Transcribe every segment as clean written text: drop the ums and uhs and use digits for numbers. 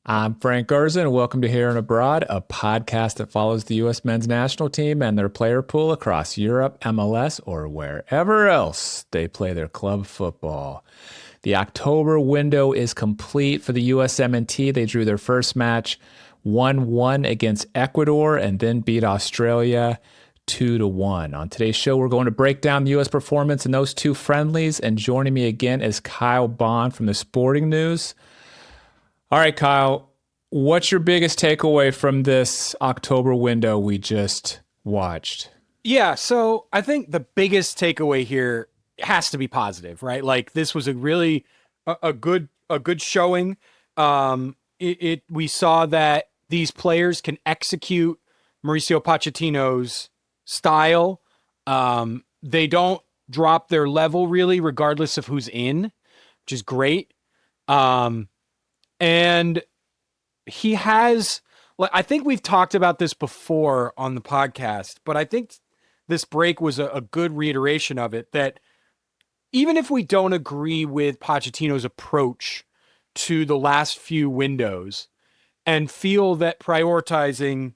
I'm Frank Garza, and welcome to Here and Abroad, a podcast that follows the U.S. men's national team and their player pool across Europe, MLS, or wherever else they play their club football. The October window is complete for the USMNT. They drew their first match 1-1 against Ecuador and then beat Australia 2-1. On today's show, we're going to break down the U.S. performance in those two friendlies, and joining me again is Kyle Bond from the Sporting News. All right, Kyle, what's your biggest takeaway from this October window we just watched? Yeah, so I think the biggest takeaway here has to be positive, right? Like this was a really a good showing. We saw that these players can execute Mauricio Pochettino's style. They don't drop their level really, regardless of who's in, which is great. And he has, like, I think we've talked about this before on the podcast, but I think this break was a good reiteration of it, that even if we don't agree with Pochettino's approach to the last few windows and feel that prioritizing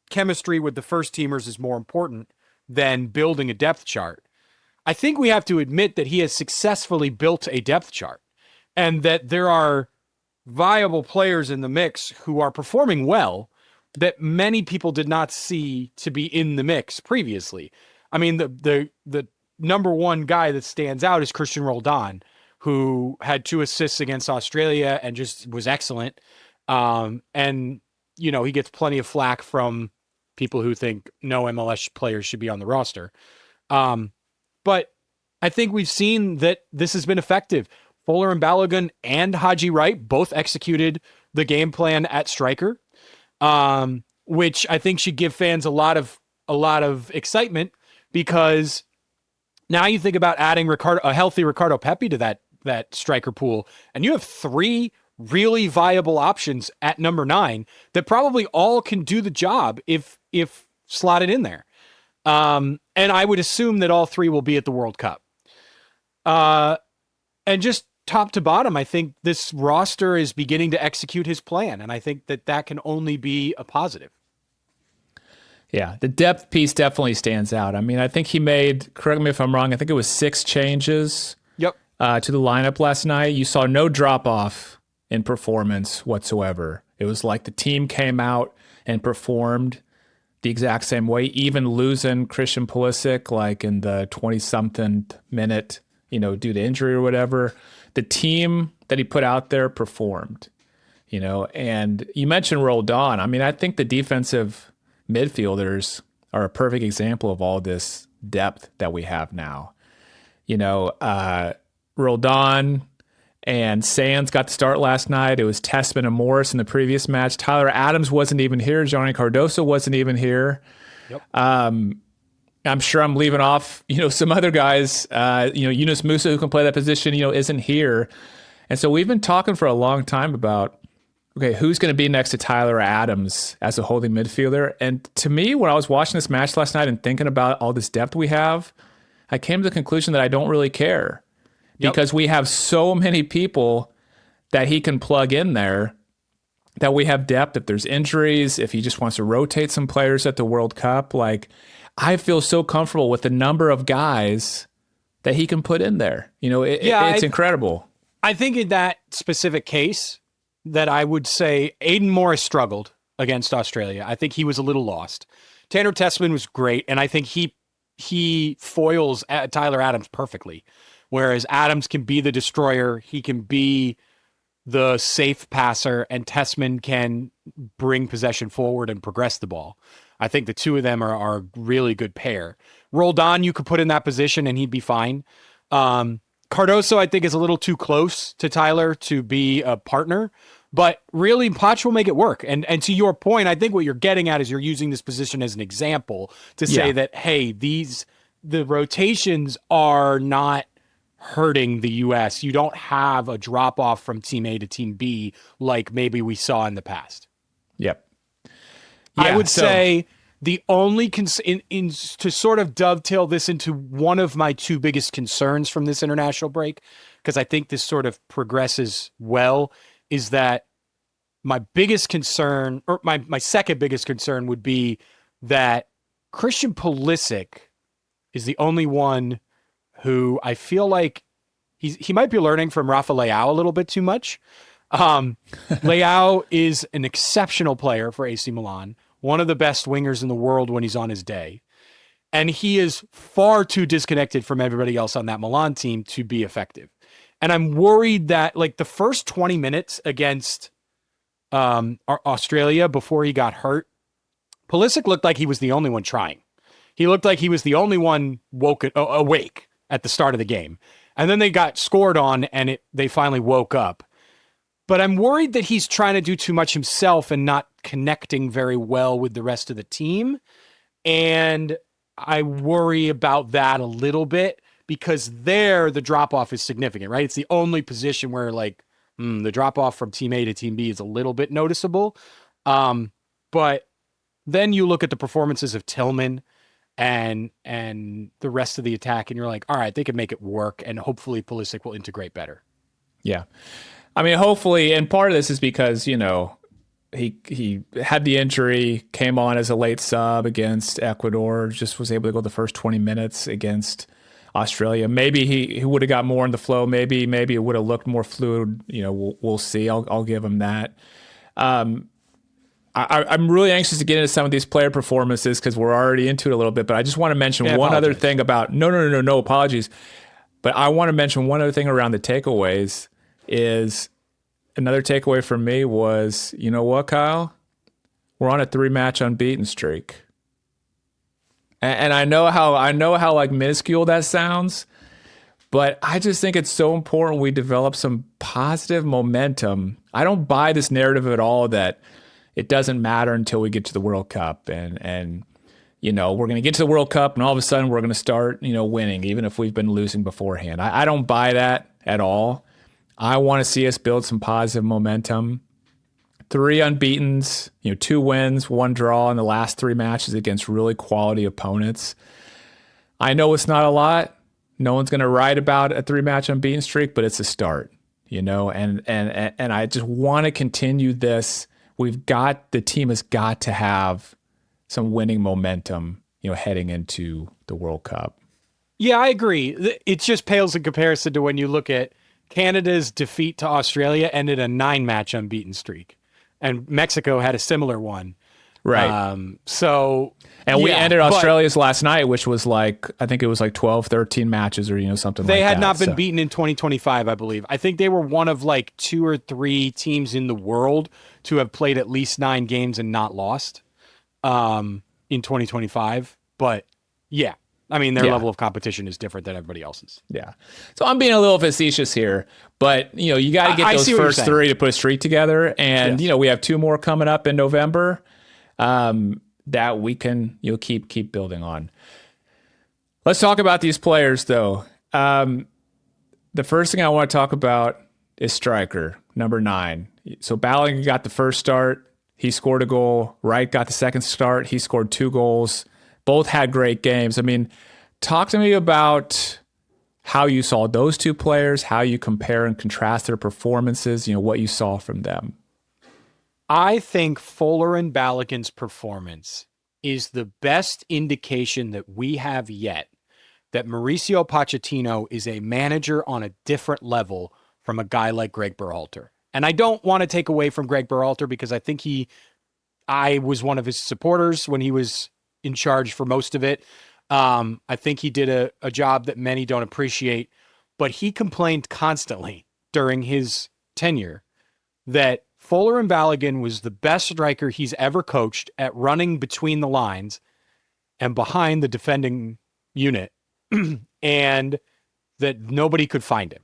chemistry with the first teamers is more important than building a depth chart, I think we have to admit that he has successfully built a depth chart and that there are viable players in the mix who are performing well that many people did not see to be in the mix previously. I mean, the number one guy that stands out is Christian Roldan, who had 2 assists against Australia and just was excellent. And, you know, he gets plenty of flack from people who think no MLS players should be on the roster. But I think we've seen that this has been effective. Fuller and Balogun and Haji Wright both executed the game plan at striker, which I think should give fans a lot of excitement, because now you think about adding a healthy Ricardo Pepi to that striker pool, and you have 3 really viable options at number 9 that probably all can do the job if slotted in there. And I would assume that all 3 will be at the World Cup. And just top to bottom, I think this roster is beginning to execute his plan, and I think that can only be a positive. Yeah, the depth piece definitely stands out. I mean, I think he made, correct me if I'm wrong, I think it was 6 changes to the lineup last night. You saw no drop-off in performance whatsoever. It was like the team came out and performed the exact same way, even losing Christian Pulisic like in the 20-something minute, due to injury or whatever. The team that he put out there performed, and you mentioned Roldan. I mean, I think the defensive midfielders are a perfect example of all this depth that we have now. Roldan and Sands got to start last night. It was Tessman and Morris in the previous match. Tyler Adams wasn't even here. Johnny Cardoso wasn't even here. Yep. I'm sure I'm leaving off, some other guys, Yunus Musa, who can play that position, isn't here. And so we've been talking for a long time about, okay, who's going to be next to Tyler Adams as a holding midfielder? And to me, when I was watching this match last night and thinking about all this depth we have, I came to the conclusion that I don't really care, because we have so many people that he can plug in there, that we have depth. If there's injuries, if he just wants to rotate some players at the World Cup, I feel so comfortable with the number of guys that he can put in there. It's incredible. I think in that specific case that I would say Aiden Morris struggled against Australia. I think he was a little lost. Tanner Tessman was great, and I think he foils Tyler Adams perfectly. Whereas Adams can be the destroyer, he can be the safe passer, and Tessman can bring possession forward and progress the ball. I think the two of them are a really good pair. Roldan, you could put in that position and he'd be fine. Cardoso, I think, is a little too close to Tyler to be a partner, but really Poch will make it work. And to your point, I think what you're getting at is you're using this position as an example to say that, hey, the rotations are not hurting the U.S. You don't have a drop off from team A to team B like maybe we saw in the past. Yep. I would say the only to sort of dovetail this into one of my 2 biggest concerns from this international break, because I think this sort of progresses well, is that my biggest concern, or my second biggest concern, would be that Christian Pulisic is the only one who I feel like he might be learning from Rafa Leao a little bit too much. Leao is an exceptional player for AC Milan, one of the best wingers in the world when he's on his day. And he is far too disconnected from everybody else on that Milan team to be effective. And I'm worried that like the first 20 minutes against Australia before he got hurt, Pulisic looked like he was the only one trying. He looked like he was the only one awake at the start of the game. And then they got scored on and they finally woke up. But I'm worried that he's trying to do too much himself and not connecting very well with the rest of the team. And I worry about that a little bit because the drop-off is significant, right? It's the only position where like the drop-off from team A to team B is a little bit noticeable. But then you look at the performances of Tillman and the rest of the attack, and you're like, all right, they can make it work, and hopefully Pulisic will integrate better. Yeah. I mean, hopefully, and part of this is because, you know, he had the injury, came on as a late sub against Ecuador, just was able to go the first 20 minutes against Australia. Maybe he would have got more in the flow. Maybe it would have looked more fluid. You know, we'll see. I'll give him that. I'm really anxious to get into some of these player performances because we're already into it a little bit. But I just want to mention one other thing about no apologies. But I want to mention one other thing around the takeaways. Is another takeaway from me was, you know what, Kyle? We're on a 3-match unbeaten streak. And I know how like minuscule that sounds, but I just think it's so important we develop some positive momentum. I don't buy this narrative at all that it doesn't matter until we get to the World Cup and you know, we're going to get to the World Cup and all of a sudden we're going to start, you know, winning, even if we've been losing beforehand. I don't buy that at all. I want to see us build some positive momentum. 3 unbeatens, you know, 2 wins, 1 draw in the last 3 matches against really quality opponents. I know it's not a lot. No one's going to write about a 3-match unbeaten streak, but it's a start, you know, and I just want to continue this. The team has got to have some winning momentum, you know, heading into the World Cup. Yeah, I agree. It just pales in comparison to when you look at Canada's defeat to Australia ended a 9-match unbeaten streak, and Mexico had a similar one. Right. We ended Australia's last night, which was like, I think it was like 12, 13 matches or, you know, something like that. They had not been beaten in 2025, I believe. I think they were one of like 2 or 3 teams in the world to have played at least 9 games and not lost in 2025. But yeah. I mean, their level of competition is different than everybody else's. Yeah. So I'm being a little facetious here, but, you know, you got to get those first 3 to put a streak together. And, you know, we have 2 more coming up in November that we can, you know, keep building on. Let's talk about these players, though. The first thing I want to talk about is striker, number 9. So Balogun got the first start. He scored a goal. Wright got the second start. He scored 2 goals. Both had great games. I mean, talk to me about how you saw those 2 players, how you compare and contrast their performances, you know, what you saw from them. I think Folarin Balogun's performance is the best indication that we have yet that Mauricio Pochettino is a manager on a different level from a guy like Greg Berhalter. And I don't want to take away from Greg Berhalter because I think I was one of his supporters when he was in charge for most of it. I think he did a job that many don't appreciate, but he complained constantly during his tenure that Folarin Balogun was the best striker he's ever coached at running between the lines and behind the defending unit, and that nobody could find him.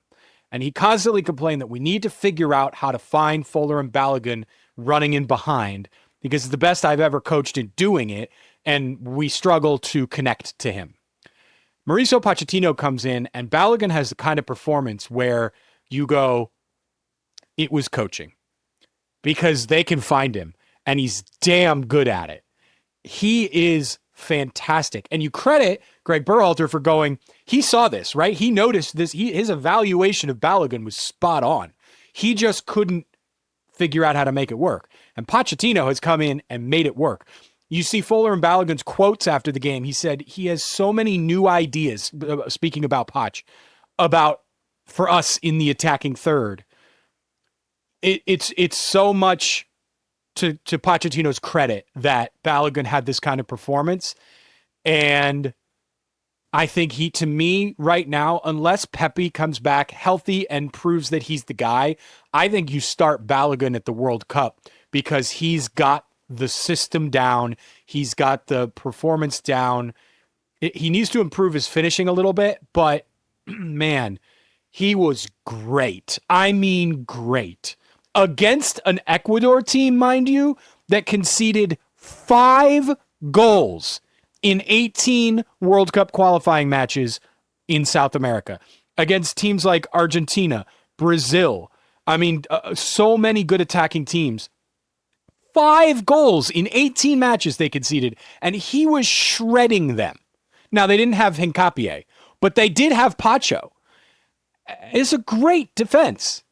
And he constantly complained that we need to figure out how to find Folarin Balogun running in behind because it's the best I've ever coached in doing it, and we struggle to connect to him. Mauricio Pochettino comes in, and Balogun has the kind of performance where you go, it was coaching, because they can find him, and he's damn good at it. He is fantastic. And you credit Greg Berhalter for going, he saw this, right? He noticed this. His evaluation of Balogun was spot on. He just couldn't figure out how to make it work. And Pochettino has come in and made it work. You see Fuller and Balogun's quotes after the game. He said he has so many new ideas, speaking about Poch, about for us in the attacking third. It's so much to Pochettino's credit that Balogun had this kind of performance. And I think to me right now, unless Pepe comes back healthy and proves that he's the guy, I think you start Balogun at the World Cup because he's got the system down. He's got the performance down. He needs to improve his finishing a little bit, but man, he was great. I mean, great. Against an Ecuador team, mind you, that conceded 5 goals in 18 World Cup qualifying matches in South America. Against teams like Argentina, Brazil. I mean, so many good attacking teams. 5 goals in 18 matches they conceded, and he was shredding them. Now, they didn't have Hincapié, but they did have Pacho. It's a great defense,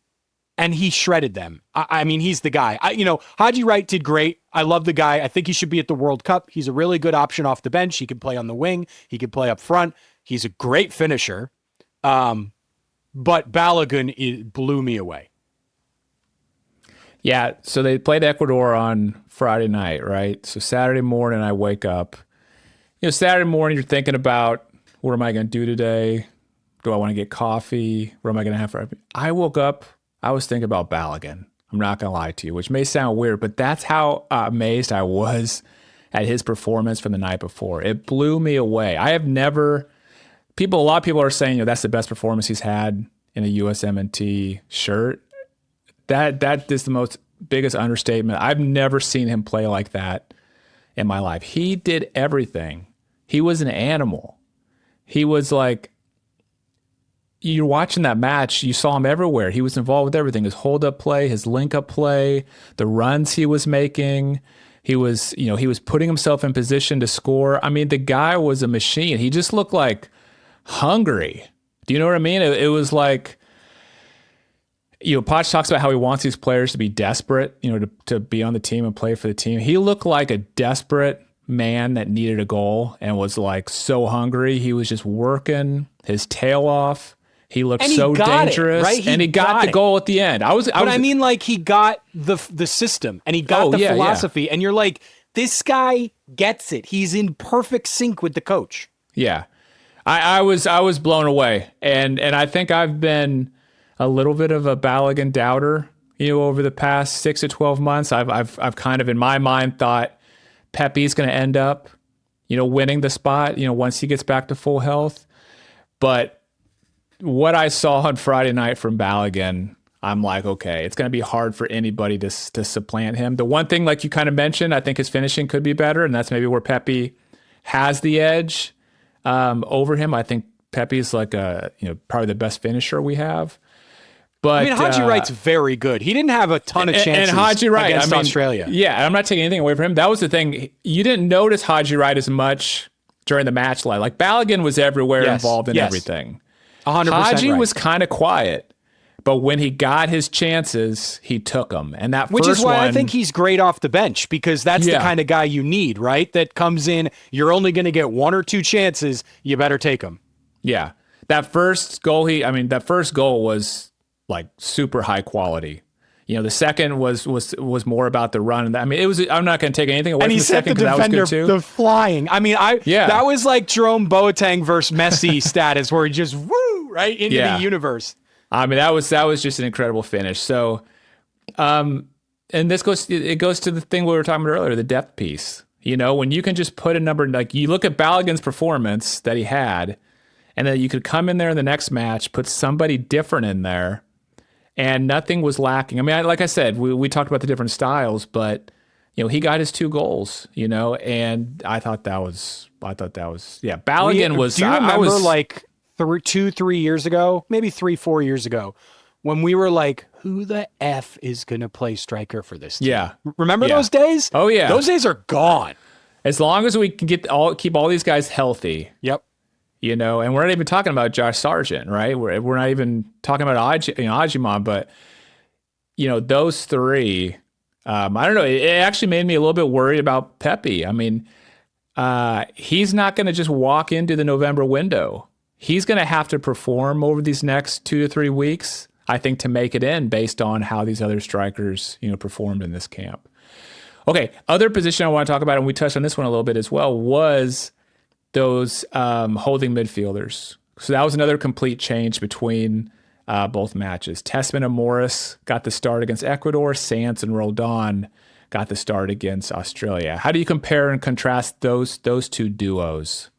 and he shredded them. I mean, he's the guy. Haji Wright did great. I love the guy. I think he should be at the World Cup. He's a really good option off the bench. He can play on the wing. He can play up front. He's a great finisher. But Balogun blew me away. Yeah, so they played Ecuador on Friday night, right? So Saturday morning, I wake up. Saturday morning, you're thinking about, what am I going to do today? Do I want to get coffee? What am I going to have for? I woke up, I was thinking about Balogun. I'm not going to lie to you, which may sound weird, but that's how amazed I was at his performance from the night before. It blew me away. I have never, a lot of people are saying, that's the best performance he's had in a USMNT shirt. That is the biggest understatement. I've never seen him play like that in my life. He did everything. He was an animal. He was like, you're watching that match, you saw him everywhere. He was involved with everything. His hold-up play, his link-up play, the runs he was making. He was putting himself in position to score. I mean, the guy was a machine. He just looked like hungry. Do you know what I mean? It was like, Poch talks about how he wants these players to be desperate, to be on the team and play for the team. He looked like a desperate man that needed a goal and was like so hungry. He was just working his tail off. He looked so dangerous, right? He got the goal at the end. I mean, like he got the system and he got the philosophy, and you're like, this guy gets it. He's in perfect sync with the coach. Yeah, I was blown away, and I think I've been a little bit of a Balogun doubter, over the past 6 to 12 months. I've kind of in my mind thought Pepe's going to end up, winning the spot, once he gets back to full health. But what I saw on Friday night from Balogun, I'm like, okay, it's going to be hard for anybody to supplant him. The one thing, like you kind of mentioned, I think his finishing could be better, and that's maybe where Pepe has the edge over him. I think Pepe's like probably the best finisher we have. But, I mean, Haji Wright's very good. He didn't have a ton of chances and Haji Wright, against Australia. Yeah, I'm not taking anything away from him. That was the thing. You didn't notice Haji Wright as much during the match. Like Balogun was everywhere, involved in everything. 100% Haji right. was kind of quiet, but when he got his chances, he took them. And that Which is why I think he's great off the bench, because that's the kind of guy you need, right? That comes in, you're only going to get 1 or 2 chances, you better take them. Yeah. That first goal was like super high quality. The second was more about the run. I mean, I'm not going to take anything away from the second because that was good too. The flying. I mean, that was like Jerome Boateng versus Messi status, where he just right into the universe. I mean, that was just an incredible finish. So, and it goes to the thing we were talking about earlier, the depth piece. When you can just put a number, like you look at Balogun's performance that he had, and then you could come in there in the next match, put somebody different in there, and nothing was lacking. I mean, like I said, we talked about the different styles, but he got his 2 goals, and I thought that was Balogun was. Do you remember like 3 years ago, maybe 3-4 years ago, when we were like, who the F is going to play striker for this team? Yeah. Remember those days? Oh yeah. Those days are gone. As long as we can keep all these guys healthy. Yep. And we're not even talking about Josh Sargent, right? We're not even talking about Ajimon, but those three, I don't know. It actually made me a little bit worried about Pepe. I mean, he's not going to just walk into the November window. He's going to have to perform over these next 2 to 3 weeks, I think, to make it in based on how these other strikers, performed in this camp. Okay, other position I want to talk about, and we touched on this one a little bit as well, was those holding midfielders. So that was another complete change between both matches. Tessman and Morris got the start against Ecuador. Sands and Roldan got the start against Australia. How do you compare and contrast those two duos?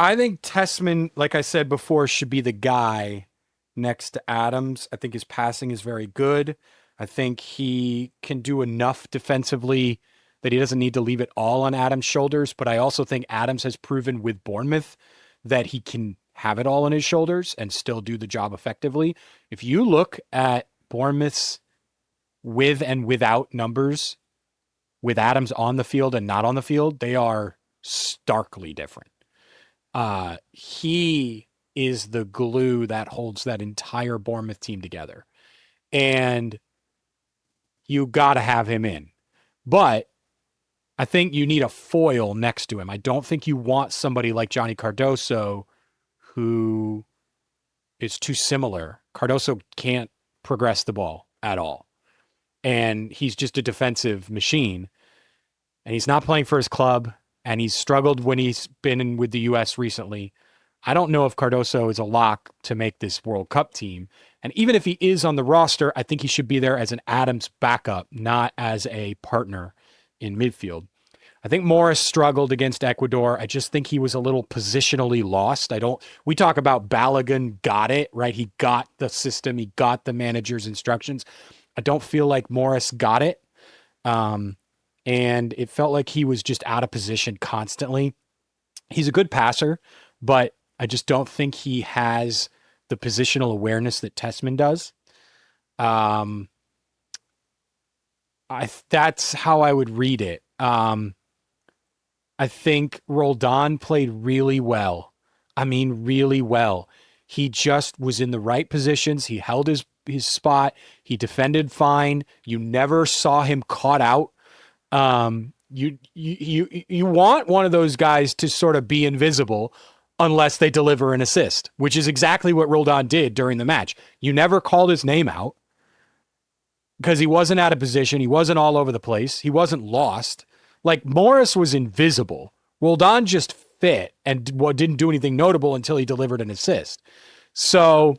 I think Tessman, like I said before, should be the guy next to Adams. I think his passing is very good. I think he can do enough defensively that he doesn't need to leave it all on Adams' shoulders. But I also think Adams has proven with Bournemouth that he can have it all on his shoulders and still do the job effectively. If you look at Bournemouth's with and without numbers, with Adams on the field and not on the field, they are starkly different. He is the glue that holds that entire Bournemouth team together. And you got to have him in. But I think you need a foil next to him. I don't think you want somebody like Johnny Cardoso who is too similar. Cardoso can't progress the ball at all. And he's just a defensive machine. And he's not playing for his club. And he's struggled when he's been in with the U.S. recently. I don't know if Cardoso is a lock to make this World Cup team. And even if he is on the roster, I think he should be there as an Adams backup, not as a partner in midfield. I think Morris struggled against Ecuador. I just think he was a little positionally lost. We talk about Balogun got it, right? He got the system. He got the manager's instructions. I don't feel like Morris got it. And it felt like he was just out of position constantly. He's a good passer, but I just don't think he has the positional awareness that Tessman does. That's how I would read it. I think Roldan played really well. I mean, really well. He just was in the right positions. He held his spot. He defended fine. You never saw him caught out. You want one of those guys to sort of be invisible unless they deliver an assist, which is exactly what Roldan did during the match. You never called his name out because he wasn't out of position. He wasn't all over the place. He wasn't lost. Like, Morris was invisible. Roldan just fit and didn't do anything notable until he delivered an assist. So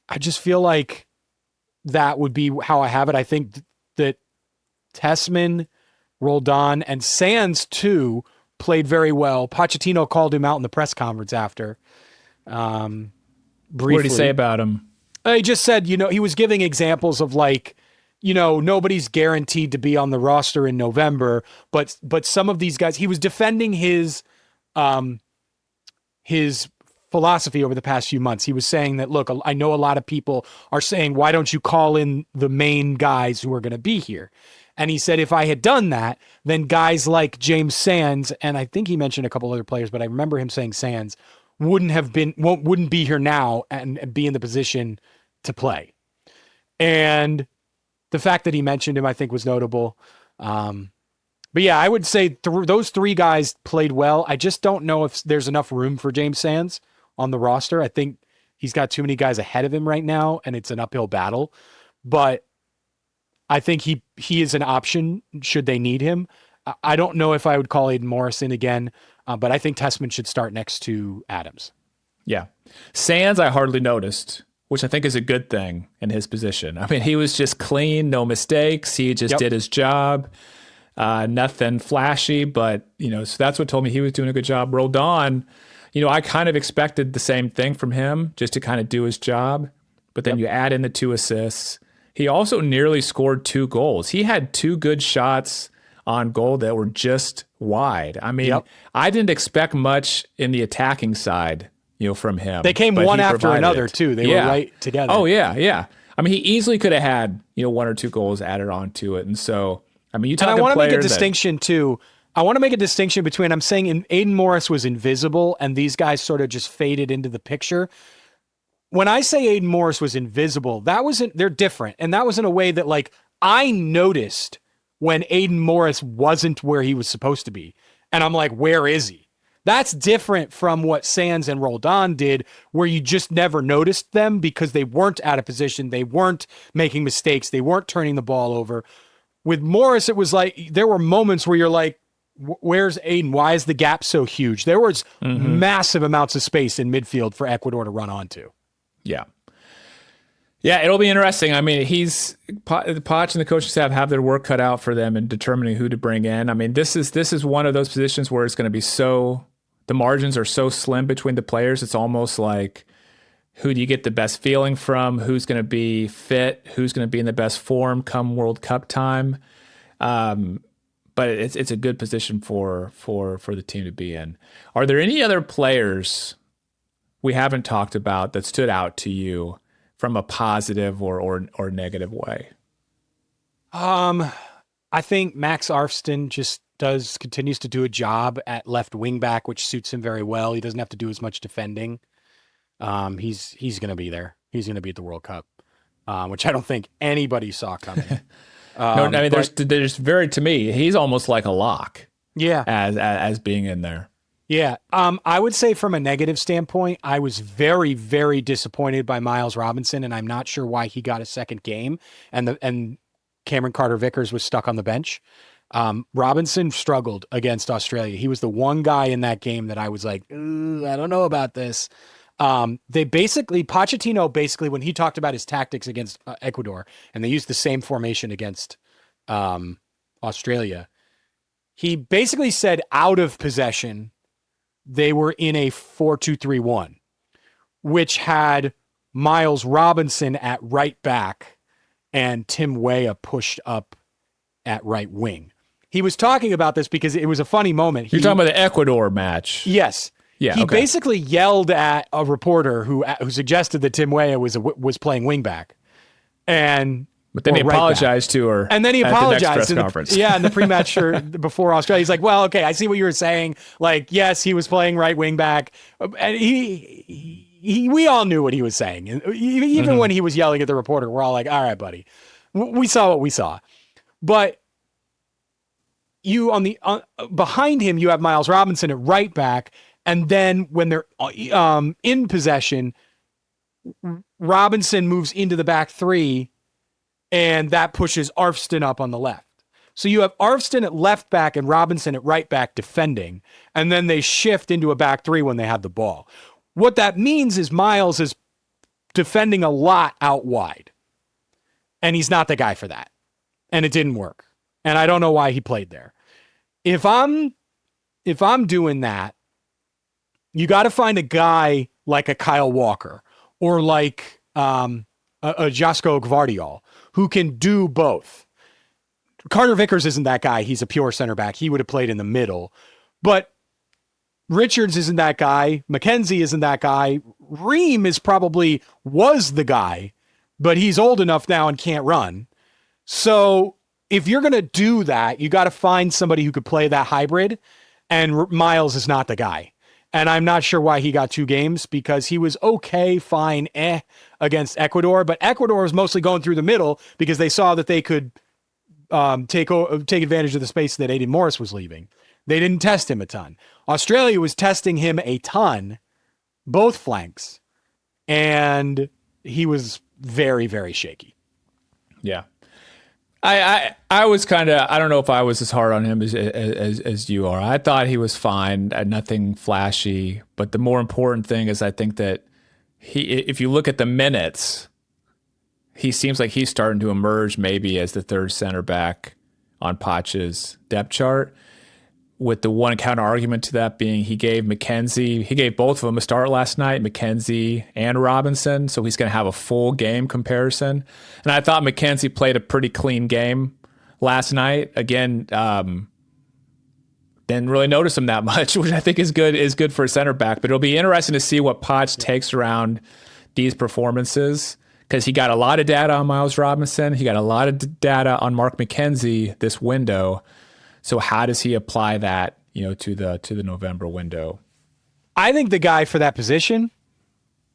I just feel like that would be how I have it. I think that Tessman, Roldan, and Sands, too, played very well. Pochettino called him out in the press conference after. Briefly. What did he say about him? He just said, he was giving examples of like, nobody's guaranteed to be on the roster in November, but some of these guys, he was defending his philosophy over the past few months. He was saying that, look, I know a lot of people are saying, why don't you call in the main guys who are going to be here? And he said, if I had done that, then guys like James Sands, and I think he mentioned a couple other players, but I remember him saying Sands wouldn't be here now and be in the position to play. And the fact that he mentioned him, I think, was notable. But yeah, I would say those three guys played well. I just don't know if there's enough room for James Sands on the roster. I think he's got too many guys ahead of him right now, and it's an uphill battle. But I think he is an option should they need him. I don't know if I would call Aiden Morrison again, but I think Tessman should start next to Adams. Yeah. Sands, I hardly noticed, which I think is a good thing in his position. I mean, he was just clean, no mistakes. He just did his job. Nothing flashy, but, so that's what told me he was doing a good job. Roldan, I kind of expected the same thing from him, just to kind of do his job. But then you add in the 2 assists. He also nearly scored 2 goals. He had 2 good shots on goal that were just wide. I mean, I didn't expect much in the attacking side, from him. They came one after another, too. They were right together. Oh, yeah. I mean, he easily could have had, 1 or 2 goals added on to it. And so, I mean, you talk about. I want to make a distinction, too. I want to make a distinction between, I'm saying Aiden Morris was invisible and these guys sort of just faded into the picture. when I say Aiden Morris was invisible, they're different. And that was in a way that like I noticed when Aiden Morris wasn't where he was supposed to be. And I'm like, where is he? That's different from what Sands and Roldan did, where you just never noticed them because they weren't out of position. They weren't making mistakes. They weren't turning the ball over. With Morris, it was like there were moments where you're like, where's Aiden? Why is the gap so huge? There was massive amounts of space in midfield for Ecuador to run onto. Yeah. Yeah, it'll be interesting. I mean, Poch and the coaching staff have their work cut out for them in determining who to bring in. I mean, this is one of those positions where it's going to be the margins are so slim between the players. It's almost like, who do you get the best feeling from? Who's going to be fit? Who's going to be in the best form come World Cup time? But it's a good position for the team to be in. Are there any other players we haven't talked about that stood out to you from a positive or negative way? I think Max Arfston just continues to do a job at left wing back, which suits him very well. He doesn't have to do as much defending. He's going to be there. He's going to be at the World Cup, which I don't think anybody saw coming. No, I mean, there's to me, he's almost like a lock. Yeah, as being in there. Yeah. I would say from a negative standpoint, I was very, very disappointed by Miles Robinson, and I'm not sure why he got a second game and Cameron Carter-Vickers was stuck on the bench. Robinson struggled against Australia. He was the one guy in that game that I was like, I don't know about this. Pochettino, when he talked about his tactics against Ecuador, and they used the same formation against Australia, he basically said out of possession, they were in a 4-2-3-1, which had Miles Robinson at right back and Tim Weah pushed up at right wing. He was talking about this because it was a funny moment. You're talking about the Ecuador match. Yes. Yeah. He basically yelled at a reporter who suggested that Tim Weah was playing wingback. But then he apologized to her. And then he apologized at the next press conference. In the pre-match before Australia. He's like, well, okay, I see what you were saying. Like, yes, he was playing right wing back. And we all knew what he was saying. And even when he was yelling at the reporter, we're all like, all right, buddy, we saw what we saw. But behind him, you have Miles Robinson at right back. And then when they're in possession, Robinson moves into the back three, and that pushes Arfston up on the left. So you have Arfston at left back and Robinson at right back defending, and then they shift into a back three when they have the ball. What that means is Miles is defending a lot out wide, and he's not the guy for that. And it didn't work. And I don't know why he played there. If I'm doing that, you got to find a guy like a Kyle Walker or like a Josko Gvardiol who can do both. Carter-Vickers isn't that guy. He's a pure center back. He would have played in the middle. But Richards isn't that guy. McKenzie isn't that guy. Ream was the guy, but he's old enough now and can't run. So if you're going to do that, you got to find somebody who could play that hybrid, and Miles is not the guy. And I'm not sure why he got 2 games, because he was okay, fine, against Ecuador. But Ecuador was mostly going through the middle because they saw that they could take advantage of the space that Aiden Morris was leaving. They didn't test him a ton. Australia was testing him a ton, both flanks, and he was very, very shaky. Yeah. I was kind of, I don't know if I was as hard on him as you are. I thought he was fine, nothing flashy. But the more important thing is I think that if you look at the minutes, he seems like he's starting to emerge maybe as the third center back on Poch's depth chart. With the one counter argument to that being he gave both of them a start last night, McKenzie and Robinson, so he's going to have a full game comparison. And I thought McKenzie played a pretty clean game last night. Again, didn't really notice him that much, which I think is good for a center back. But it'll be interesting to see what Poch takes around these performances, because he got a lot of data on Miles Robinson. He got a lot of data on Mark McKenzie this window. So how does he apply that, to the November window? I think the guy for that position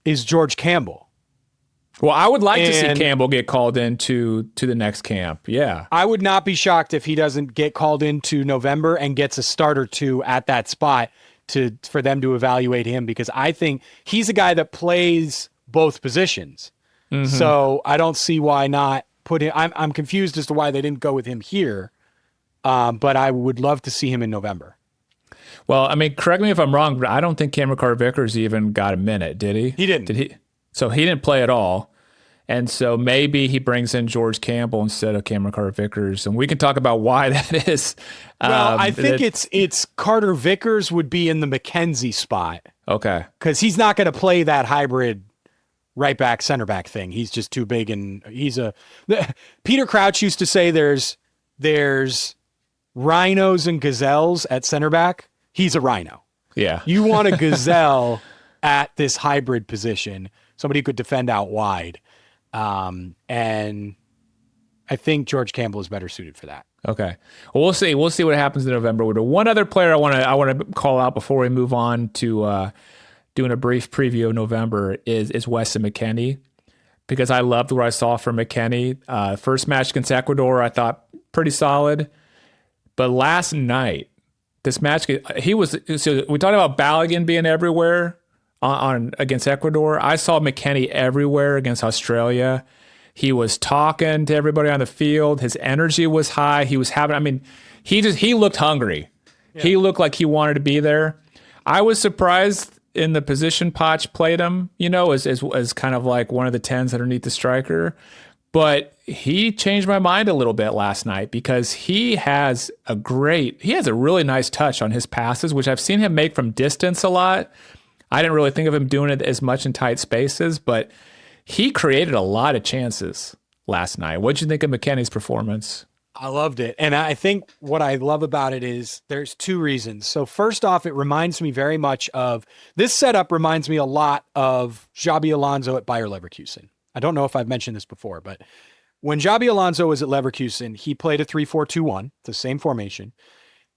is George Campbell. Well, I would like to see And Campbell get called into the next camp. Yeah. I would not be shocked if he doesn't get called into November and gets a start or two at that spot for them to evaluate him, because I think he's a guy that plays both positions. So I don't see why not put him. I'm confused as to why they didn't go with him here, but I would love to see him in November. Well, I mean, correct me if I'm wrong, but I don't think Cameron Carter-Vickers even got a minute, did he? He didn't. Did he? So he didn't play at all. And so maybe he brings in George Campbell instead of Cameron Carter-Vickers, and we can talk about why that is. Well, I think it's Carter-Vickers would be in the McKenzie spot. Okay. Because he's not going to play that hybrid right back, center back thing. He's just too big, and Peter Crouch used to say there's rhinos and gazelles at center back. He's a rhino. Yeah. You want a gazelle at this hybrid position, somebody who could defend out wide. And I think George Campbell is better suited for that. Okay. Well, we'll see. We'll see what happens in November. One other player I want to call out before we move on to doing a brief preview of November is Weston McKennie, because I loved what I saw from McKennie. First match against Ecuador, I thought pretty solid. But last night, this match, so we talked about Balogun being everywhere on against Ecuador. I saw McKennie everywhere against Australia. He was talking to everybody on the field. His energy was high. He was he looked hungry. Yeah. He looked like he wanted to be there. I was surprised in the position Poch played him, as kind of like one of the 10s underneath the striker. But he changed my mind a little bit last night, because he has a really nice touch on his passes, which I've seen him make from distance a lot. I didn't really think of him doing it as much in tight spaces, but he created a lot of chances last night. What'd you think of McKennie's performance? I loved it. And I think what I love about it is there's two reasons. So first off, it reminds me very much of this setup reminds me a lot of Xabi Alonso at Bayer Leverkusen. I don't know if I've mentioned this before, but when Xabi Alonso was at Leverkusen, he played a 3-4-2-1, the same formation.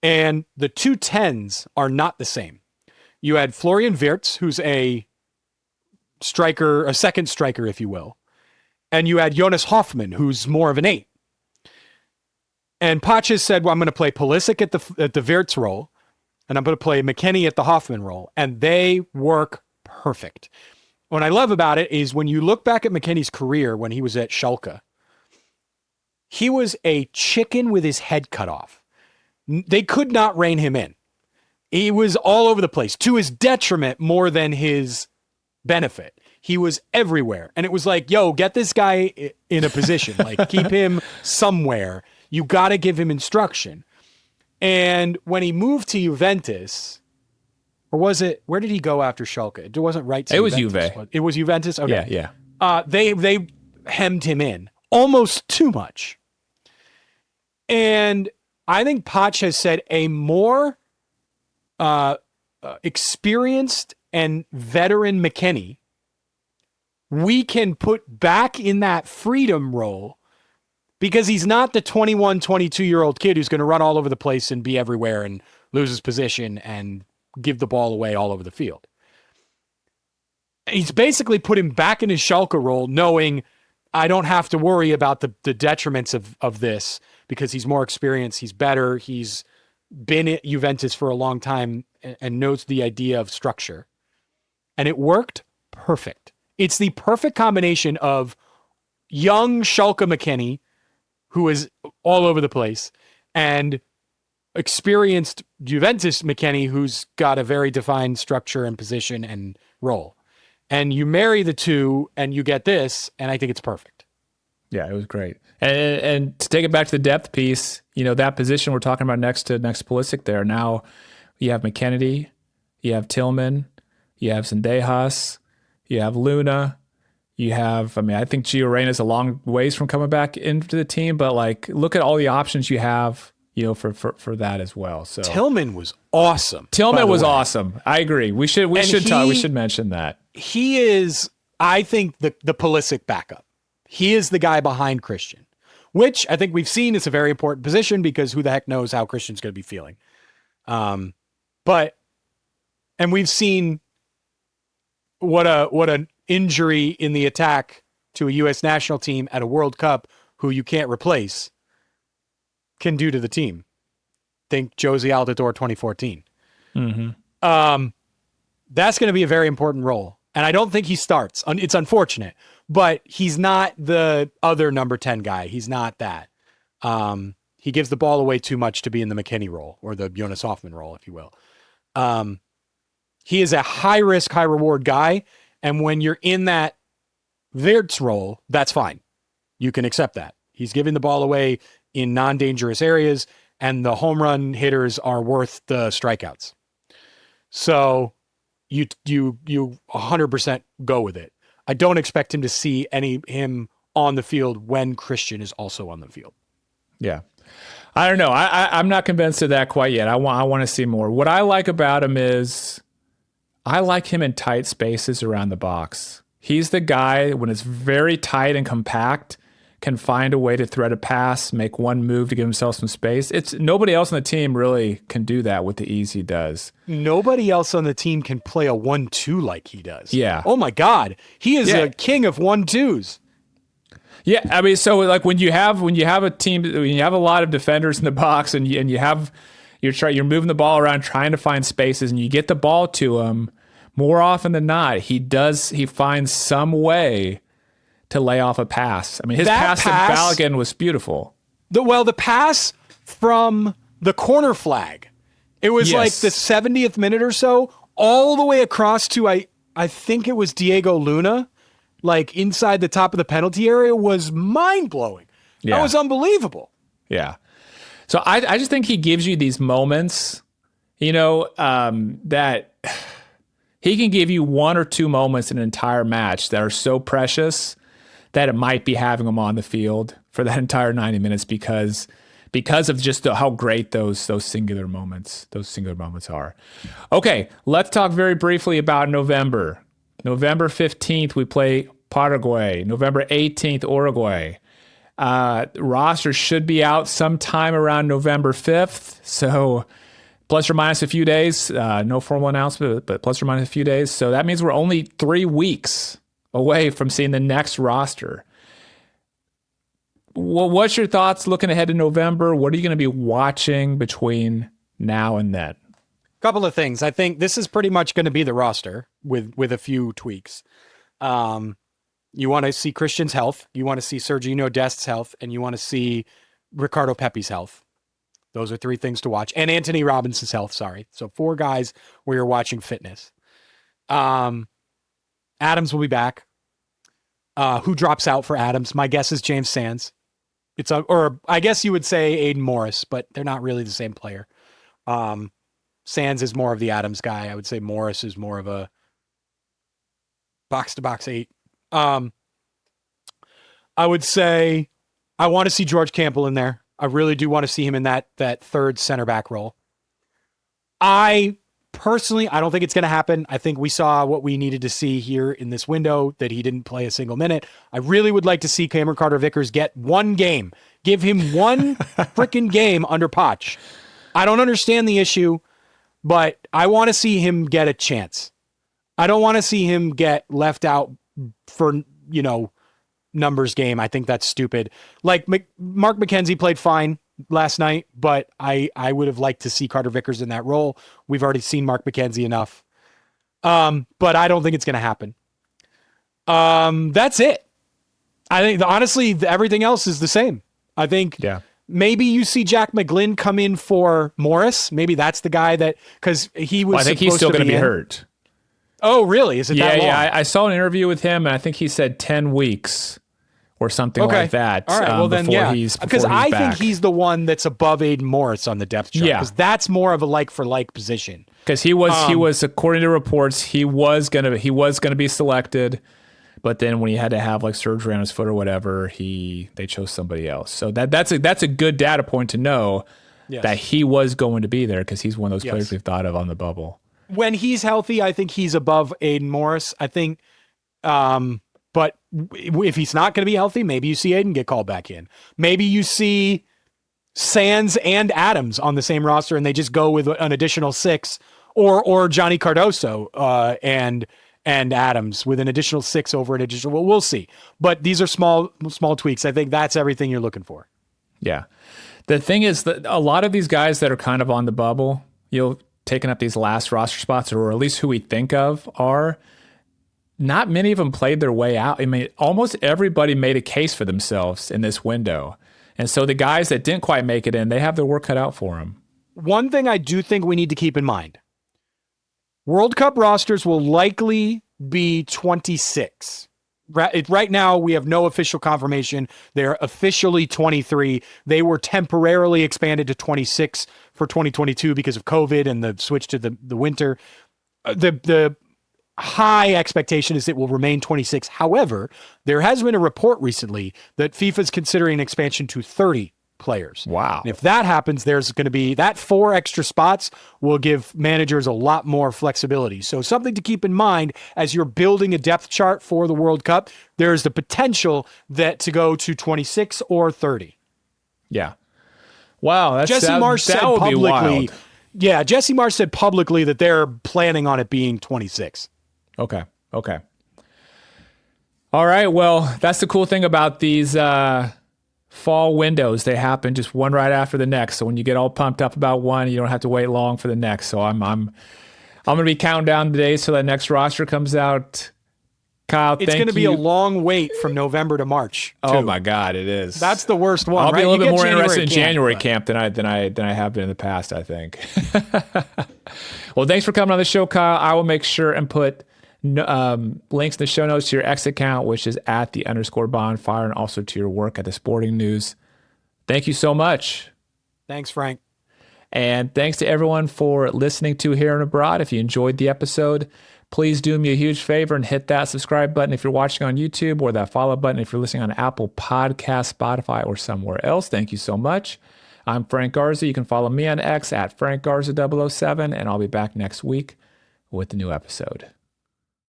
And the two 10s are not the same. You had Florian Wirtz, who's a striker, a second striker, if you will. And you had Jonas Hoffmann, who's more of an 8. And Poch has said, well, I'm going to play Pulisic at the Wirtz role, and I'm going to play McKennie at the Hoffmann role. And they work perfect. What I love about it is when you look back at McKennie's career when he was at Schalke, he was a chicken with his head cut off. They could not rein him in. He was all over the place, to his detriment more than his benefit. He was everywhere. And it was like, yo, get this guy in a position. Like, keep him somewhere. You got to give him instruction. And when he moved to Juventus, or was it, where did he go after Schalke? It wasn't right to It Juventus. was Juve. It was Juventus? Okay. Yeah. They hemmed him in almost too much. And I think Poch has said a more experienced and veteran McKennie we can put back in that freedom role, because he's not the 21, 22-year-old kid who's going to run all over the place and be everywhere and lose his position and give the ball away all over the field. He's basically put him back in his Schalke role, knowing I don't have to worry about the detriments of this, because he's more experienced, he's better, he's been at Juventus for a long time and knows the idea of structure. And it worked perfect. It's the perfect combination of young Schalke McKennie, who is all over the place, and experienced Juventus McKennie, who's got a very defined structure and position and role. And you marry the two and you get this, and I think it's perfect. Yeah, it was great. And to take it back to the depth piece, that position we're talking about next to Pulisic there, now you have McKennedy, you have Tillman, you have Zendejas, you have Luna, you have, I think Gio Reyna's a long ways from coming back into the team, but look at all the options you have, for that as well. So Tillman was awesome. Tillman was awesome. I agree. We should mention that. He is, I think, the Pulisic backup. He is the guy behind Christian, which I think we've seen is a very important position, because who the heck knows how Christian's going to be feeling. And we've seen what an injury in the attack to a U.S. national team at a World Cup who you can't replace can do to the team. Think Josie Altidore 2014. That's going to be a very important role. And I don't think he starts. It's unfortunate, but he's not the other number 10 guy. He's not that. He gives the ball away too much to be in the McKinney role, or the Jonas Hoffman role, if you will. He is a high risk, high reward guy. And when you're in that Wirtz role, that's fine. You can accept that. He's giving the ball away in non-dangerous areas, and the home run hitters are worth the strikeouts. So you 100% go with it. I don't expect him to see him on the field when Christian is also on the field. Yeah. I don't know. I'm not convinced of that quite yet. I want to see more. What I like about him is I like him in tight spaces around the box. He's the guy, when it's very tight and compact, can find a way to thread a pass, make one move to give himself some space. It's nobody else on the team really can do that with the ease he does. Nobody else on the team can play a 1-2 like he does. Yeah. Oh my God. He is a king of 1-2s. Yeah, I mean, so like when you have a team, when you have a lot of defenders in the box, and you're moving the ball around trying to find spaces, and you get the ball to him, more often than not, he finds some way to lay off a pass. I mean, his pass to Balogun was beautiful. The pass from the corner flag, it was like the 70th minute or so, all the way across to I think it was Diego Luna, like inside the top of the penalty area, was mind-blowing. Yeah. That was unbelievable. Yeah. So I just think he gives you these moments, that he can give you one or two moments in an entire match that are so precious that it might be having him on the field for that entire 90 minutes because of just how great those singular moments are. Okay, let's talk very briefly about November. November 15th, we play Paraguay. November 18th, Uruguay. Roster should be out sometime around November 5th. So plus or minus a few days. No formal announcement, but plus or minus a few days. So that means we're only 3 weeks away from seeing the next roster. What's your thoughts looking ahead to November? What are you going to be watching between now and then? Couple of things. I think this is pretty much going to be the roster with a few tweaks. You want to see Christian's health. You want to see Sergiño Dest's health, and you want to see Ricardo Pepi's health. Those are 3 things to watch. And Anthony Robinson's health, sorry. So 4 guys where you're watching fitness. Adams will be back. Who drops out for Adams? My guess is James Sands. Or I guess you would say Aiden Morris, but they're not really the same player. Sands is more of the Adams guy. I would say Morris is more of a box-to-box 8. I would say I want to see George Campbell in there. I really do want to see him in that third center back role. Personally, I don't think it's going to happen. I think we saw what we needed to see here in this window, that he didn't play a single minute. I really would like to see Cameron Carter-Vickers get one game. Give him one freaking game under Poch. I don't understand the issue, but I want to see him get a chance. I don't want to see him get left out for, numbers game. I think that's stupid. Like Mark McKenzie played fine last night, but I would have liked to see Carter-Vickers in that role. We've already seen Mark McKenzie enough. But I don't think it's going to happen. That's it. I think honestly, everything else is the same. I think maybe you see Jack McGlynn come in for Morris. Maybe that's the guy because he was. Well, I think he's still going to be hurt. Oh, really? Is it that long? Yeah. I saw an interview with him, and I think he said 10 weeks. Or something like that. All right. Well, then, because I think he's the one that's above Aiden Morris on the depth chart. Because that's more of a like for like position. Because he was, according to reports, he was gonna be selected, but then when he had to have like surgery on his foot or whatever, they chose somebody else. So that's a good data point to know that he was going to be there because he's one of those players we've thought of on the bubble. When he's healthy, I think he's above Aiden Morris. I think. But if he's not going to be healthy, maybe you see Aiden get called back in. Maybe you see Sands and Adams on the same roster and they just go with an additional 6 or Johnny Cardoso and and Adams with an additional 6 over an additional. Well, we'll see. But these are small tweaks. I think that's everything you're looking for. Yeah. The thing is that a lot of these guys that are kind of on the bubble, taking up these last roster spots, or at least who we think of are, not many of them played their way out. I mean, almost everybody made a case for themselves in this window. And so the guys that didn't quite make it in, they have their work cut out for them. One thing I do think we need to keep in mind, World Cup rosters will likely be 26. Right now, we have no official confirmation. They're officially 23. They were temporarily expanded to 26 for 2022 because of COVID and the switch to the winter. The high expectation is it will remain 26. However, there has been a report recently that FIFA is considering an expansion to 30 players. Wow. And if that happens, there's going to be that 4 extra spots will give managers a lot more flexibility. So something to keep in mind as you're building a depth chart for the World Cup, there's the potential that to go to 26 or 30. Yeah. Wow. Jesse Marsh said publicly. Yeah. Jesse Marsh said publicly that they're planning on it being 26. Okay. All right. Well, that's the cool thing about these, fall windows. They happen just one right after the next. So when you get all pumped up about one, you don't have to wait long for the next. So I'm going to be counting down the days till that next roster comes out. Kyle, it's going to be a long wait from November to March. Too. Oh my God, it is. That's the worst one. I'll right? be a little bit more interested in camp, January camp than I have been in the past, I think. Well, thanks for coming on the show, Kyle. I will make sure and put links in the show notes to your X account, which is at @_bonfire, and also to your work at the Sporting News. Thank you so much. Thanks, Frank. And thanks to everyone for listening to Here and Abroad. If you enjoyed the episode, please do me a huge favor and hit that subscribe button if you're watching on YouTube, or that follow button if you're listening on Apple Podcasts, Spotify, or somewhere else. Thank you so much. I'm Frank Garza. You can follow me on X at FrankGarza007, and I'll be back next week with a new episode.